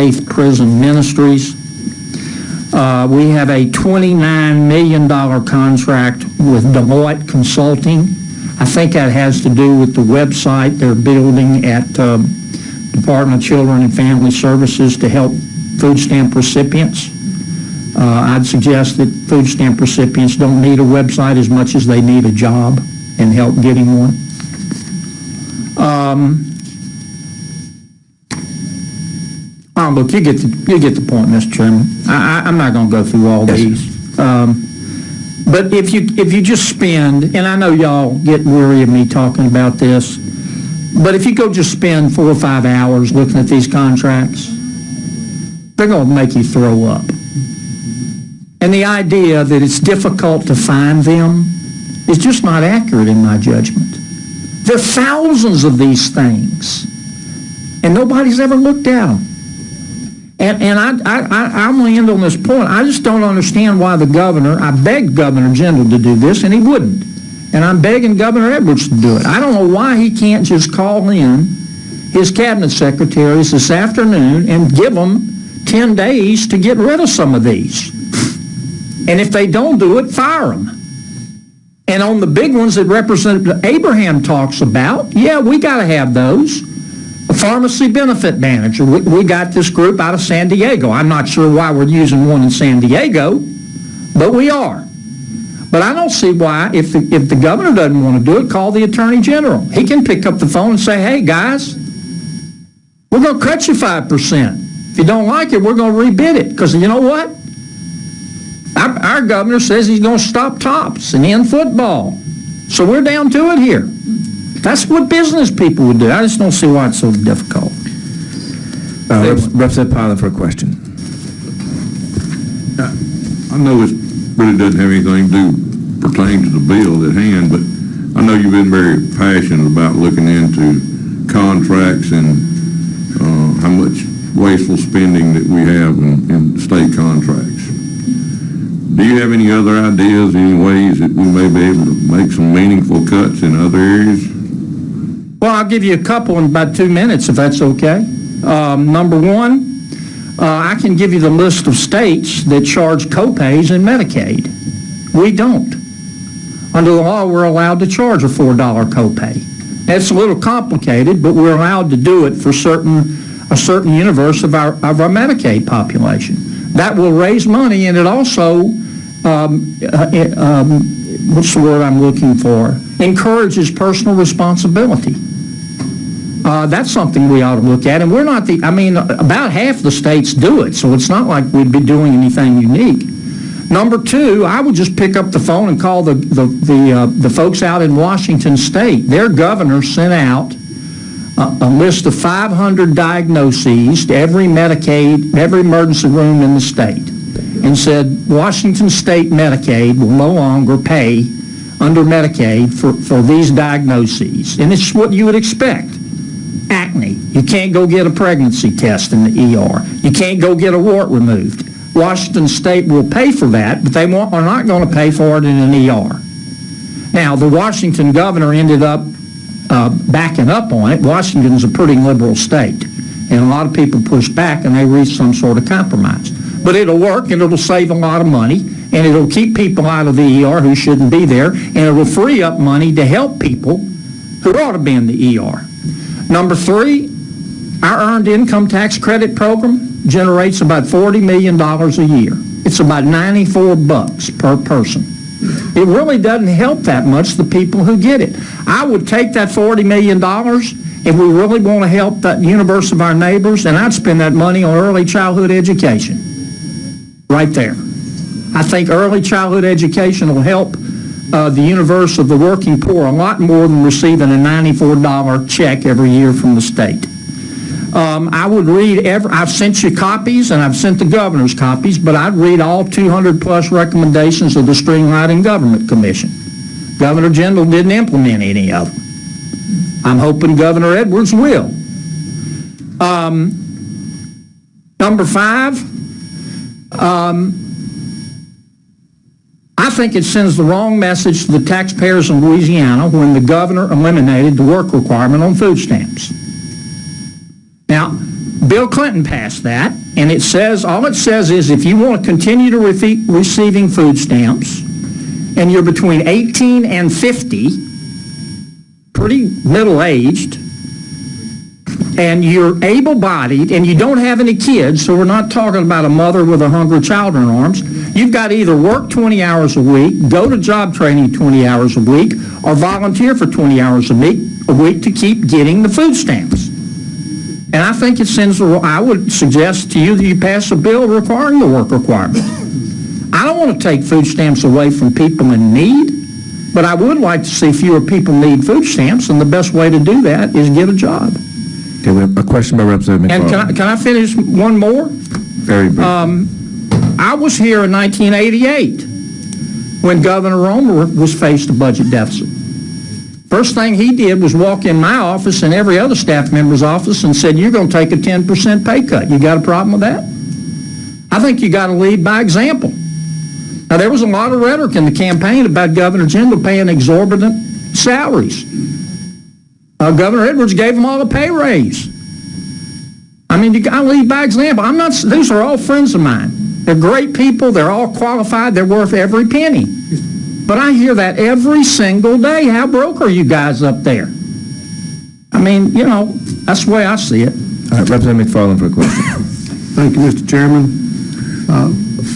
Faith Prison Ministries. We have a $29 million contract with Deloitte Consulting. I think that has to do with the website they're building at Department of Children and Family Services to help food stamp recipients. I'd suggest that food stamp recipients don't need a website as much as they need a job and help getting one. Look, you get the point, Mr. Chairman. I'm not going to go through all these. But if you just spend, and I know y'all get weary of me talking about this, but if you go just spend 4 or 5 hours looking at these contracts, they're going to make you throw up. And the idea that it's difficult to find them is just not accurate in my judgment. There are thousands of these things, and nobody's ever looked at them. And I'm going to end on this point. I just don't understand why the governor, I begged Governor Jindal to do this, and he wouldn't. And I'm begging Governor Edwards to do it. I don't know why he can't just call in his cabinet secretaries this afternoon and give them 10 days to get rid of some of these. And if they don't do it, fire them. And on the big ones that Representative Abraham talks about, yeah, we got to have those. A pharmacy benefit manager. We got this group out of San Diego. I'm not sure why we're using one in San Diego, but we are. But I don't see why, if the governor doesn't want to do it, call the Attorney General. He can pick up the phone and say, hey, guys, we're going to cut you 5%. If you don't like it, we're going to rebid it. Because you know what? Our governor says he's going to stop tops and end football. So we're down to it here. That's what business people would do. I just don't see why it's so difficult. Representative Pilot for a question. I know it really doesn't have anything to pertain to the bill at hand, but I know you've been very passionate about looking into contracts and how much wasteful spending that we have in state contracts. Do you have any other ideas, any ways that we may be able to make some meaningful cuts in other areas? Well, I'll give you a couple in about 2 minutes, if that's okay. Number one, I can give you the list of states that charge copays in Medicaid. We don't. Under the law, we're allowed to charge a $4 copay. That's a little complicated, but we're allowed to do it for a certain universe of our Medicaid population. That will raise money, and it also, what's the word I'm looking for? Encourages personal responsibility. That's something we ought to look at, and we're not about half the states do it, so it's not like we'd be doing anything unique. Number two, I would just pick up the phone and call the folks out in Washington State. Their governor sent out a list of 500 diagnoses to every Medicaid, every emergency room in the state, and said Washington State Medicaid will no longer pay under Medicaid for these diagnoses. And it's what you would expect. Acne. You can't go get a pregnancy test in the ER. You can't go get a wart removed. Washington State will pay for that, but they are not going to pay for it in an ER. Now, the Washington governor ended up backing up on it. Washington's a pretty liberal state, and a lot of people pushed back, and they reached some sort of compromise. But it'll work, and it'll save a lot of money, and it'll keep people out of the ER who shouldn't be there, and it'll free up money to help people who ought to be in the ER. Number three, our Earned Income Tax Credit Program generates about $40 million a year. It's about $94 per person. It really doesn't help that much the people who get it. I would take that $40 million if we really want to help that universe of our neighbors, and I'd spend that money on early childhood education. Right there. I think early childhood education will help the universe of the working poor a lot more than receiving a $94 check every year from the state. I would read I've sent you copies, and I've sent the governors copies, but I'd read all 200 plus recommendations of the Streamlining Government Commission. Governor Jindal didn't implement any of them. I'm hoping Governor Edwards will. Number five, I think it sends the wrong message to the taxpayers in Louisiana when the governor eliminated the work requirement on food stamps. Now, Bill Clinton passed that, and it says, all it says is if you want to continue to receiving food stamps, and you're between 18 and 50, pretty middle-aged, and you're able-bodied, and you don't have any kids, so we're not talking about a mother with a hungry child in her arms, you've got to either work 20 hours a week, go to job training 20 hours a week, or volunteer for 20 hours a week to keep getting the food stamps. And I think it sends I would suggest to you that you pass a bill requiring the work requirement. I don't want to take food stamps away from people in need, but I would like to see fewer people need food stamps, and the best way to do that is get a job. Okay, we have a question by Representative McFarland. And can I finish one more? Very brief. I was here in 1988 when Governor Romer was faced a budget deficit. First thing he did was walk in my office and every other staff member's office and said, you're going to take a 10% pay cut. You got a problem with that? I think you got to lead by example. Now, there was a lot of rhetoric in the campaign about Governor Jindal paying exorbitant salaries. Governor Edwards gave them all a pay raise. I mean, you got to lead by example. These are all friends of mine. They're great people. They're all qualified. They're worth every penny. But I hear that every single day. How broke are you guys up there? I mean, you know, that's the way I see it. All right, Representative McFarland for a question. Thank you, Mr. Chairman.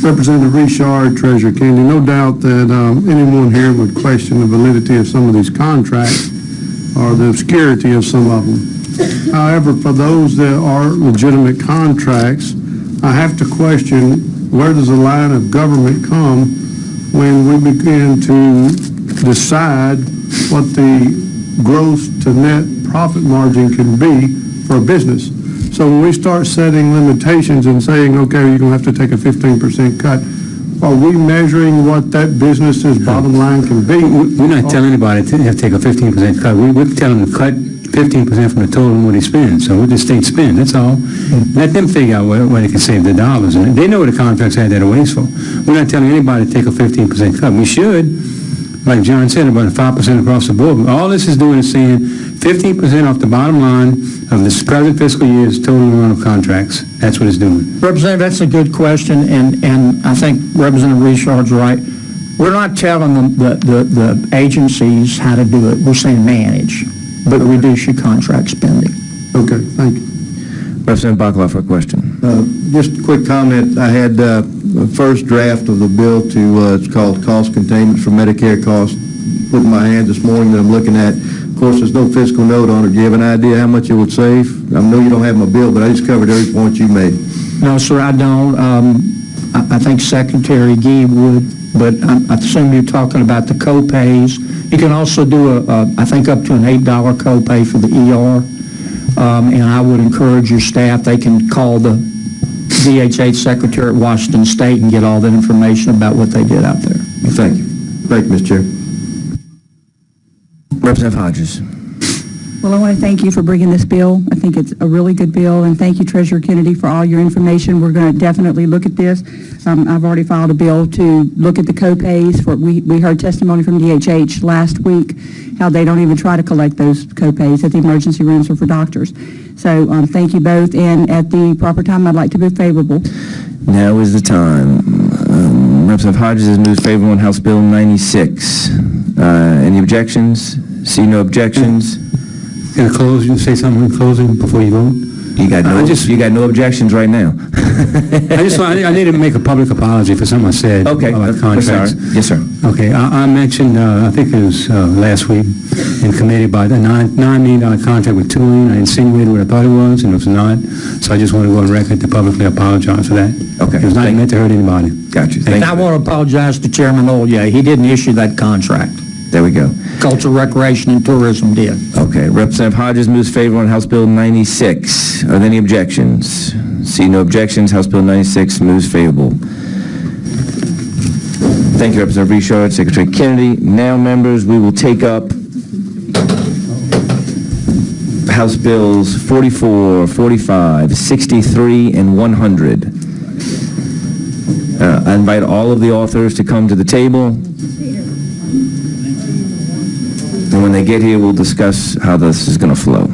Representative Richard, Treasurer Kennedy, no doubt that anyone here would question the validity of some of these contracts or the obscurity of some of them. However, for those that are legitimate contracts, I have to question, where does the line of government come when we begin to decide what the gross to net profit margin can be for a business? So when we start setting limitations and saying, okay, you're going to have to take a 15% cut, are we measuring what that business's bottom line can be? We're not telling anybody to have to take a 15% cut. We're telling them to cut 15% from the total of what they spend. So what the state spend, that's all. Let them figure out where they can save the dollars. And they know what the contracts are that are wasteful. We're not telling anybody to take a 15% cut. We should, like John said, about 5% across the board. But all this is doing is saying 15% off the bottom line of this present fiscal year's total amount of contracts. That's what it's doing. Representative, that's a good question, and I think Representative Richard's right. We're not telling them the agencies how to do it. We're saying manage, but reduce your contract spending. Okay, thank you. Representative Bacala for a question. Just a quick comment. I had the first draft of the bill to, it's called Cost Containment for Medicare Costs, put in my hand this morning that I'm looking at. Of course, there's no fiscal note on it. Do you have an idea how much it would save? I know you don't have my bill, but I just covered every point you made. No, sir, I don't. I think Secretary Gee would, but I assume you're talking about the co-pays. You can also do, I think, up to an $8 co-pay for the ER. And I would encourage your staff, they can call the DHH Secretary at Washington State and get all that information about what they did out there. Thank you. Thank you, Mr. Chair. Representative Hodges. Well, I want to thank you for bringing this bill. I think it's a really good bill, and thank you, Treasurer Kennedy, for all your information. We're going to definitely look at this. I've already filed a bill to look at the co-pays. We heard testimony from DHH last week how they don't even try to collect those co-pays at the emergency rooms or for doctors. So thank you both, and at the proper time, I'd like to be favorable. Now is the time. Representative Hodges has moved favorable on House Bill 96. Any objections? See no objections. Can I close? You say something in closing before you vote? You got no objections right now. I need to make a public apology for something I said about contracts. Yes, sir. Okay, I mentioned, I think it was last week in committee about a $9 million contract with Tulane. I insinuated what I thought it was, and it was not. So I just want to go on record to publicly apologize for that. Okay. It was not meant to hurt anybody. Got you. And I want to apologize to Chairman Ollier. He didn't issue that contract. There we go. Culture, Recreation, and Tourism did. Okay. Representative Hodges moves favor on House Bill 96. Are there any objections? See no objections. House Bill 96 moves favorable. Thank you, Representative Richard, Secretary Kennedy. Now, members, we will take up House Bills 44, 45, 63, and 100. I invite all of the authors to come to the table. And when they get here, we'll discuss how this is going to flow.